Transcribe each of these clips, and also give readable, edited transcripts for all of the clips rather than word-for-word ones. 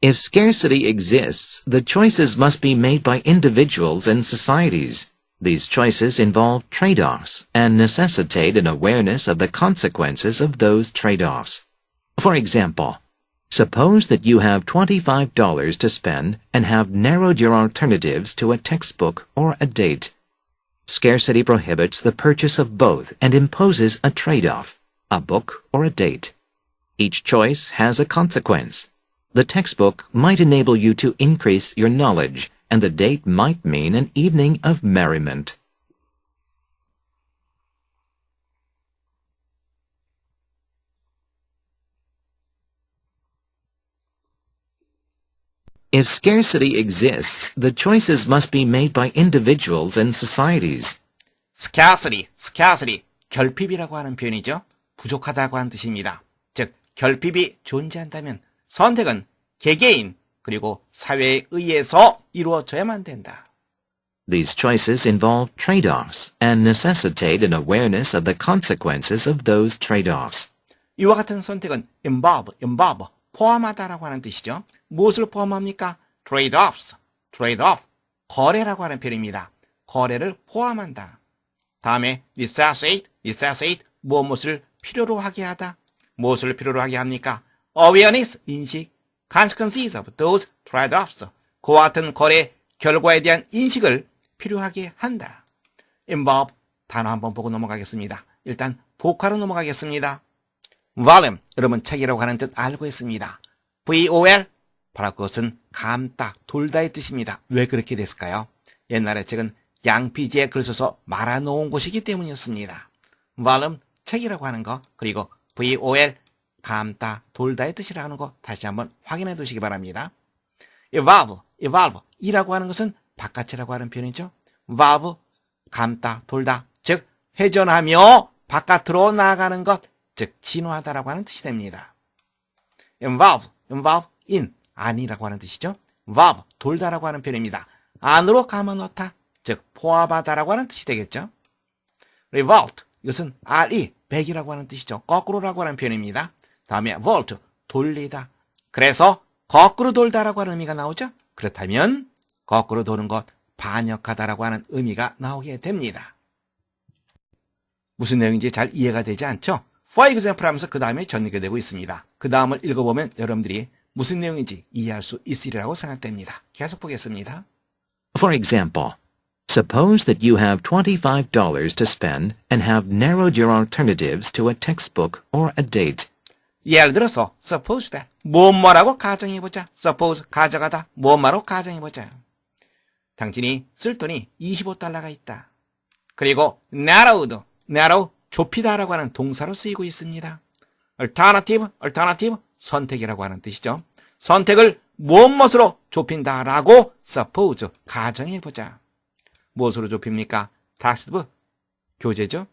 If scarcity exists, the choices must be made by individuals and societies. These choices involve trade-offs and necessitate an awareness of the consequences of those trade-offs. For example, suppose that you have $25 to spend and have narrowed your alternatives to a textbook or a date. Scarcity prohibits the purchase of both and imposes a trade-off, a book or a date. Each choice has a consequence. The textbook might enable you to increase your knowledge, and the date might mean an evening of merriment. If scarcity exists, the choices must be made by individuals and societies. scarcity, 결핍이라고 하는 표현이죠. 부족하다고 하는 뜻입니다. 즉, 결핍이 존재한다면 선택은 개개인 그리고 사회에 의해서 이루어져야만 된다. These choices involve trade-offs and necessitate an awareness of the consequences of those trade-offs. 이와 같은 선택은 involve, 포함하다라고 하는 뜻이죠. 무엇을 포함합니까? trade-offs, 거래라고 하는 표현입니다. 거래를 포함한다. 다음에 necessitate, 무엇을 필요로 하게 하다. 무엇을 필요로 하게 합니까? awareness, 인식, consequences of those trade-offs, 그와 같은 거래 결과에 대한 인식을 필요하게 한다. involve, 단어 한번 보고 넘어가겠습니다. 일단 복화로 넘어가겠습니다. volume, 여러분 책이라고 하는 뜻 알고 있습니다. vol, 바로 그것은 감다, 돌다의 뜻입니다. 왜 그렇게 됐을까요? 옛날에 책은 양피지에 글 써서 말아놓은 곳이기 때문이었습니다. volume, 책이라고 하는 거, 그리고 vol, 감다, 돌다의 뜻이라는 거 다시 한번 확인해 두시기 바랍니다. evolve, 이라고 하는 것은 바깥이라고 하는 표현이죠. valve, 감다, 돌다, 즉 회전하며 바깥으로 나아가는 것, 즉 진화하다라고 하는 뜻이 됩니다. involve, in, 안이라고 하는 뜻이죠. valve, 돌다라고 하는 표현입니다. 안으로 감아 넣다, 즉 포함하다라고 하는 뜻이 되겠죠. revolt, 이것은 백이라고 하는 뜻이죠. 거꾸로라고 하는 표현입니다. 다음에 volt, 돌리다. 그래서 거꾸로 돌다라고 하는 의미가 나오죠. 그렇다면 거꾸로 도는 것, 반역하다라고 하는 의미가 나오게 됩니다. 무슨 내용인지 잘 이해가 되지 않죠? For example 하면서 그 다음에 전개되고 있습니다. 그 다음을 읽어보면 여러분들이 무슨 내용인지 이해할 수 있으리라고 생각됩니다. 계속 보겠습니다. For example, suppose that you have $25 to spend and have narrowed your alternatives to a textbook or a date. 예를 들어서 suppose that, 뭐뭐라고 가정해보자. suppose, 가져가다, 뭐뭐로 가정해보자. 당신이 쓸 돈이 $25가 있다. 그리고 narrow, 좁히다라고 하는 동사로 쓰이고 있습니다. alternative, 선택이라고 하는 뜻이죠. 선택을 무엇으로 좁힌다라고 suppose, 가정해보자. 무엇으로 좁힙니까? 닥스브, 교재죠.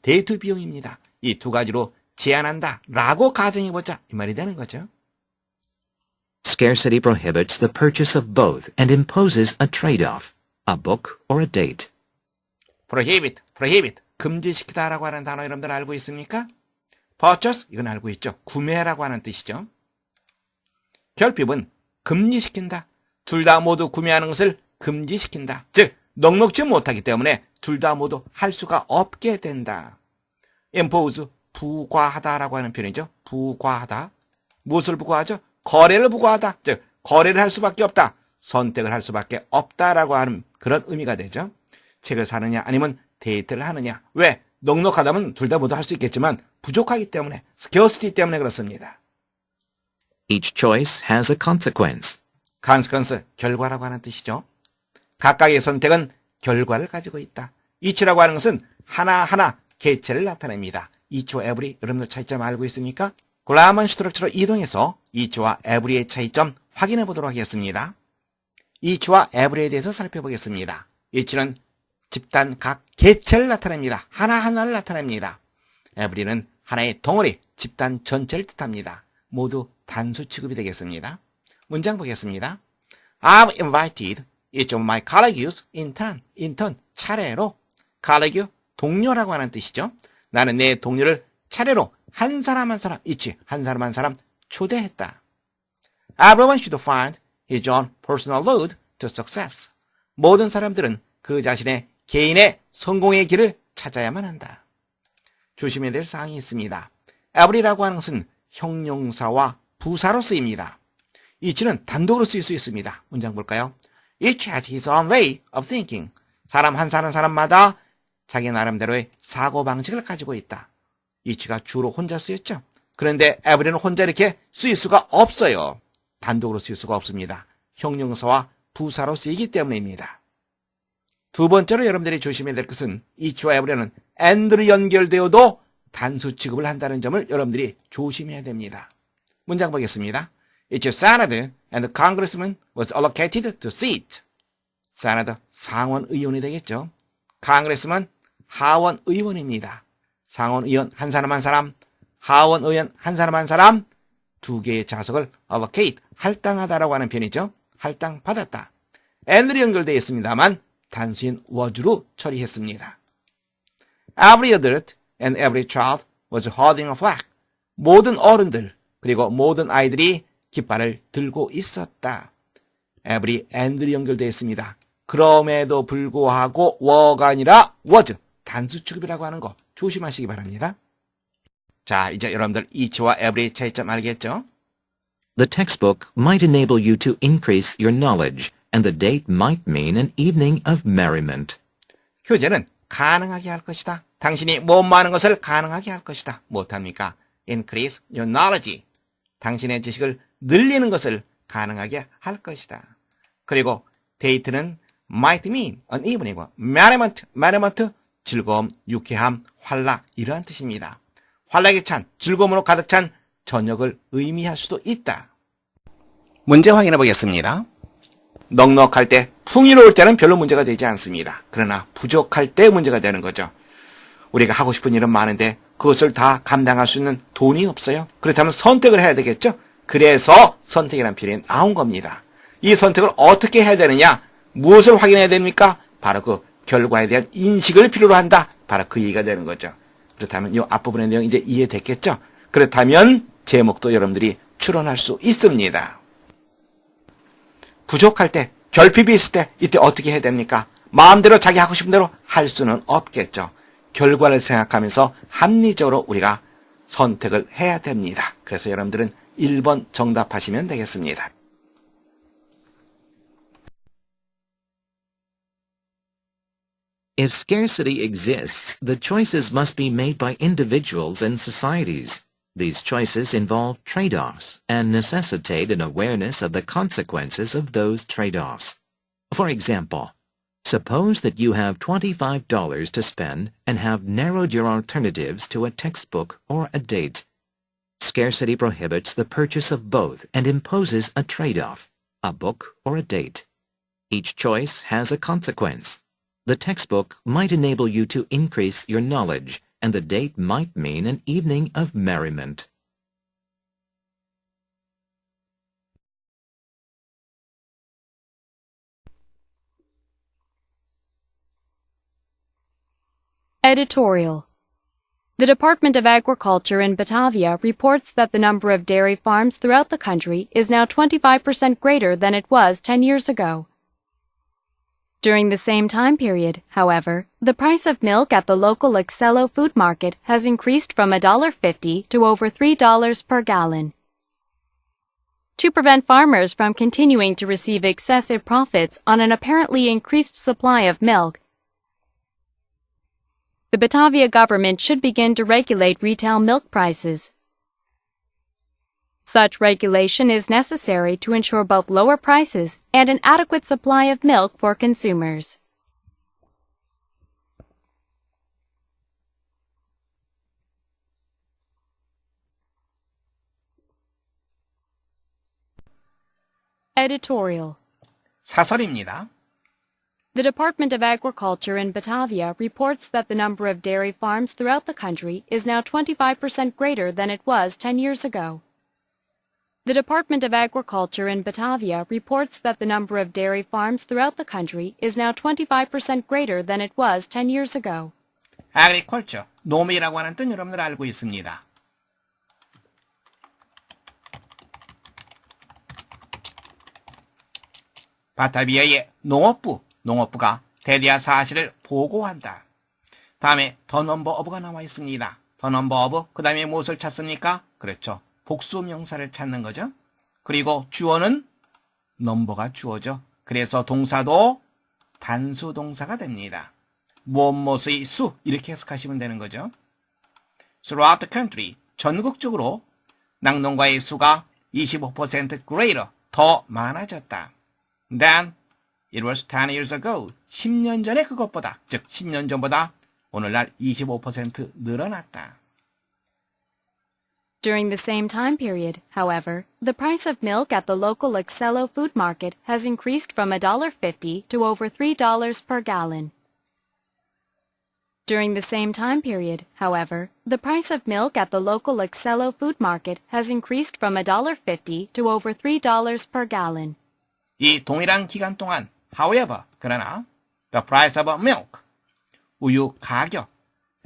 데이트 비용입니다. 이 두 가지로 제한한다 라고 가정해보자, 이 말이 되는 거죠. Scarcity prohibits the purchase of both and imposes a trade-off, a book or a date. prohibit, 금지시키다라고 하는 단어 여러분들 알고 있습니까? purchase, 이건 알고 있죠. 구매라고 하는 뜻이죠. 결핍은 금지시킨다. 둘 다 모두 구매하는 것을 금지시킨다. 즉, 넉넉지 못하기 때문에 둘 다 모두 할 수가 없게 된다. impose, 부과하다라고 하는 표현이죠. 부과하다. 무엇을 부과하죠? 거래를 부과하다. 즉, 거래를 할 수밖에 없다. 선택을 할 수밖에 없다라고 하는 그런 의미가 되죠. 책을 사느냐 아니면 데이트를 하느냐. 왜? 넉넉하다면 둘 다 모두 할 수 있겠지만 부족하기 때문에, scarcity 때문에 그렇습니다. Each choice has a consequence. consequence, 결과라고 하는 뜻이죠. 각각의 선택은 결과를 가지고 있다. each라고 하는 것은 하나하나 개체를 나타냅니다. each와 every, 여러분들 차이점 알고 있습니까? 글라먼 스트럭처로 이동해서 each와 every의 차이점 확인해 보도록 하겠습니다. each와 every에 대해서 살펴보겠습니다. each는 집단 각 개체를 나타냅니다. 하나하나를 나타냅니다. every는 하나의 덩어리, 집단 전체를 뜻합니다. 모두 단수 취급이 되겠습니다. 문장 보겠습니다. I've invited each of my colleagues in turn, 차례로. colleague, 동료라고 하는 뜻이죠. 나는 내 동료를 차례로 한 사람 한 사람, each, 한 사람 한 사람 초대했다. Everyone should find his own personal road to success. 모든 사람들은 그 자신의 개인의 성공의 길을 찾아야만 한다. 조심해야 될 사항이 있습니다. every라고 하는 것은 형용사와 부사로 쓰입니다. each는 단독으로 쓰일 수 있습니다. 문장 볼까요? Each has his own way of thinking. 사람 한 사람마다 자기 나름대로의 사고방식을 가지고 있다. each가 주로 혼자 쓰였죠. 그런데 every는 혼자 이렇게 쓰일 수가 없어요. 단독으로 쓰일 수가 없습니다. 형용사와 부사로 쓰이기 때문입니다. 두 번째로 여러분들이 조심해야 될 것은 each와 every는 and로 연결되어도 단수 취급을 한다는 점을 여러분들이 조심해야 됩니다. 문장 보겠습니다. Each senator and congressman was allocated to seat. senator 상원 의원이 되겠죠. congressman 하원 의원입니다. 상원 의원 한 사람, 하원 의원 한 사람 두 개의 좌석을 allocate 할당하다라고 하는 표현이죠. 할당받았다. and로 연결되어 있습니다만 단수인 was로 처리했습니다. Every adult and every child was holding a flag. 모든 어른들 그리고 모든 아이들이 깃발을 들고 있었다. every and로 연결되어 있습니다. 그럼에도 불구하고 were가 아니라 was 단수 취급이라고 하는 거 조심하시기 바랍니다. 자, 이제 여러분들 each와 every 차이점 알겠죠? The textbook might enable you to increase your knowledge, and the date might mean an evening of merriment. 교재는 가능하게 할 것이다. 당신이 못 많은 것을 가능하게 할 것이다. 못합니까? Increase your knowledge. 당신의 지식을 늘리는 것을 가능하게 할 것이다. 그리고 date는 might mean an evening, merriment, 즐거움, 유쾌함, 활락 이러한 뜻입니다. 활락에 찬, 즐거움으로 가득 찬 저녁을 의미할 수도 있다. 문제 확인해 보겠습니다. 넉넉할 때, 풍요로울 때는 별로 문제가 되지 않습니다. 그러나 부족할 때 문제가 되는 거죠. 우리가 하고 싶은 일은 많은데 그것을 다 감당할 수 있는 돈이 없어요. 그렇다면 선택을 해야 되겠죠. 그래서 선택이라는 표현이 나온 겁니다. 이 선택을 어떻게 해야 되느냐? 무엇을 확인해야 됩니까? 바로 그 결과에 대한 인식을 필요로 한다. 바로 그 얘기가 되는 거죠. 그렇다면 이 앞부분의 내용 이제 이해됐겠죠? 그렇다면 제목도 여러분들이 추론할 수 있습니다. 부족할 때, 결핍이 있을 때 이때 어떻게 해야 됩니까? 마음대로 자기 하고 싶은 대로 할 수는 없겠죠. 결과를 생각하면서 합리적으로 우리가 선택을 해야 됩니다. 그래서 여러분들은 1번 정답하시면 되겠습니다. If scarcity exists, the choices must be made by individuals and societies. These choices involve trade-offs and necessitate an awareness of the consequences of those trade-offs. For example, suppose that you have $25 to spend and have narrowed your alternatives to a textbook or a date. Scarcity prohibits the purchase of both and imposes a trade-off, a book or a date. Each choice has a consequence. The textbook might enable you to increase your knowledge, and the date might mean an evening of merriment. Editorial. The Department of Agriculture in Batavia reports that the number of dairy farms throughout the country is now 25% greater than it was 10 years ago. During the same time period, however, the price of milk at the local Excello food market has increased from $1.50 to over $3 per gallon. To prevent farmers from continuing to receive excessive profits on an apparently increased supply of milk, the Batavia government should begin to regulate retail milk prices. Such regulation is necessary to ensure both lower prices and an adequate supply of milk for consumers. Editorial. 사설입니다. The Department of Agriculture in Batavia reports that the number of dairy farms throughout the country is now 25% greater than it was 10 years ago. The Department of Agriculture in Batavia reports that the number of dairy farms throughout the country is now 25% greater than it was 10 years ago. Agriculture, 농업이라고 하는 뜻 여러분들 알고 있습니다. 바타비아의 농업부가 대대한 사실을 보고한다. 다음에 더 넘버 오브가 나와 있습니다. 더 넘버 오브, 그 다음에 무엇을 찾습니까? 그렇죠. 복수 명사를 찾는 거죠. 그리고 주어는 넘버가 주어죠. 그래서 동사도 단수 동사가 됩니다. 무엇무엇의 수, 이렇게 해석하시면 되는 거죠. Throughout the country, 전국적으로 낙농가의 수가 25% greater, 더 많아졌다. Then it was 10 years ago. 10년 전에 그것보다, 즉 10년 전보다 오늘날 25% 늘어났다. During the same time period, however, the price of milk at the local Excello food market has increased from $1.50 to over $3 per gallon. During the same time period, however, the price of milk at the local Excello food market has increased from $1.50 to over $3 per gallon. 이 동일한 기간 동안, however, 그러나, the price of milk, 우유 가격,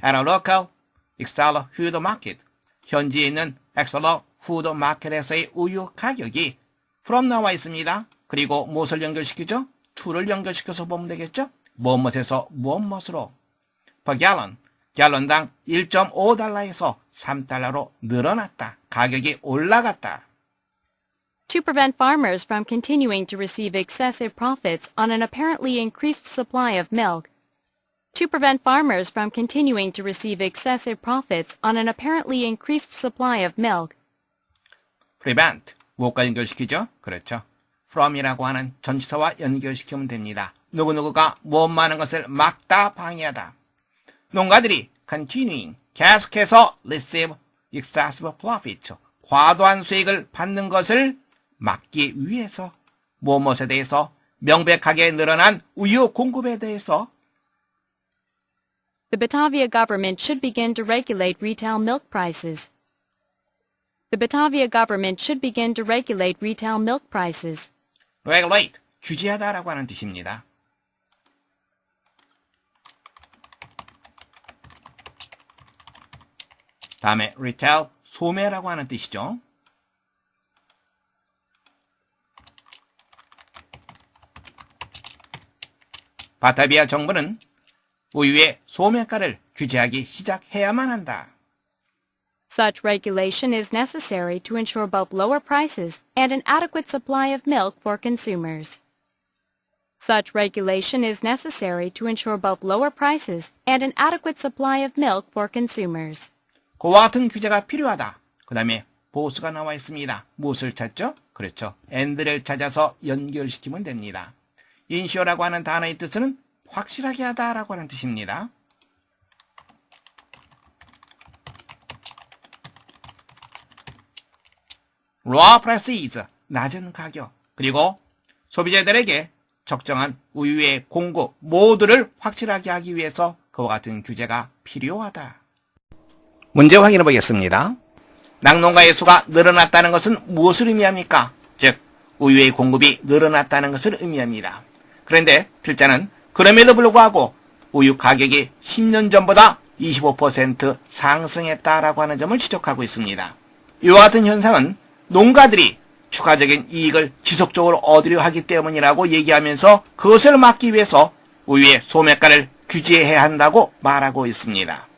at a local Excello food market, 현지에 있는 엑셀러 푸드 마켓에서의 우유 가격이 from 나와 있습니다. 그리고 무엇을 연결시키죠? to를 연결시켜서 보면 되겠죠? 무엇에서 무엇으로. per gallon, 갤런당 1.5달러에서 3달러로 늘어났다. 가격이 올라갔다. To prevent farmers from continuing to receive excessive profits on an apparently increased supply of milk, To prevent farmers from continuing to receive excessive profits on an apparently increased supply of milk. prevent, 무엇과 연결시키죠? 그렇죠. from이라고 하는 전치사와 연결시키면 됩니다. 누구누구가 무엇 많은 것을 막다, 방해하다. 농가들이 continuing, 계속해서 receive excessive profit, 과도한 수익을 받는 것을 막기 위해서 무엇에 대해서 명백하게 늘어난 우유 공급에 대해서 The Batavia government should begin to regulate retail milk prices. The Batavia government should begin to regulate retail milk prices. regulate, 규제하다라고 하는 뜻입니다. 다음에 retail, 소매라고 하는 뜻이죠. 바타비아 정부는 우유의 소매가를 규제하기 시작해야만 한다. Such regulation is necessary to ensure both lower prices and an adequate supply of milk for consumers. Such regulation is necessary to ensure both lower prices and an adequate supply of milk for consumers. 그와 같은 규제가 필요하다. 그 다음에 보수가 나와 있습니다. 무엇을 찾죠? 그렇죠. and를 찾아서 연결시키면 됩니다. ensure라고 하는 단어의 뜻은 확실하게 하다라고 하는 뜻입니다. low prices, 낮은 가격, 그리고 소비자들에게 적정한 우유의 공급 모두를 확실하게 하기 위해서 그와 같은 규제가 필요하다. 문제 확인해 보겠습니다. 낙농가의 수가 늘어났다는 것은 무엇을 의미합니까? 즉, 우유의 공급이 늘어났다는 것을 의미합니다. 그런데 필자는 그럼에도 불구하고 우유 가격이 10년 전보다 25% 상승했다라고 하는 점을 지적하고 있습니다. 이와 같은 현상은 농가들이 추가적인 이익을 지속적으로 얻으려 하기 때문이라고 얘기하면서 그것을 막기 위해서 우유의 소매가를 규제해야 한다고 말하고 있습니다.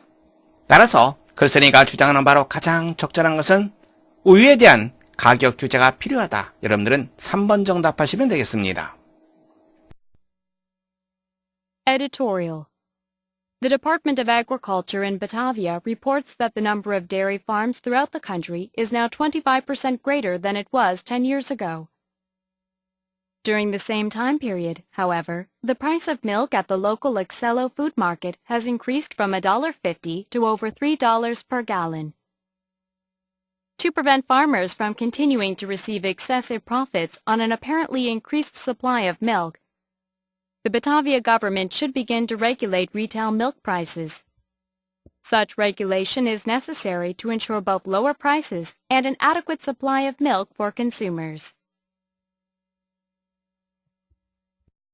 따라서 글쓴이가 주장하는 바로 가장 적절한 것은 우유에 대한 가격 규제가 필요하다. 여러분들은 3번 정답하시면 되겠습니다. Editorial. The Department of Agriculture in Batavia reports that the number of dairy farms throughout the country is now 25% greater than it was 10 years ago. During the same time period, however, the price of milk at the local Excello food market has increased from $1.50 to over $3 per gallon. To prevent farmers from continuing to receive excessive profits on an apparently increased supply of milk, the Batavia government should begin to regulate retail milk prices. Such regulation is necessary to ensure both lower prices and an adequate supply of milk for consumers.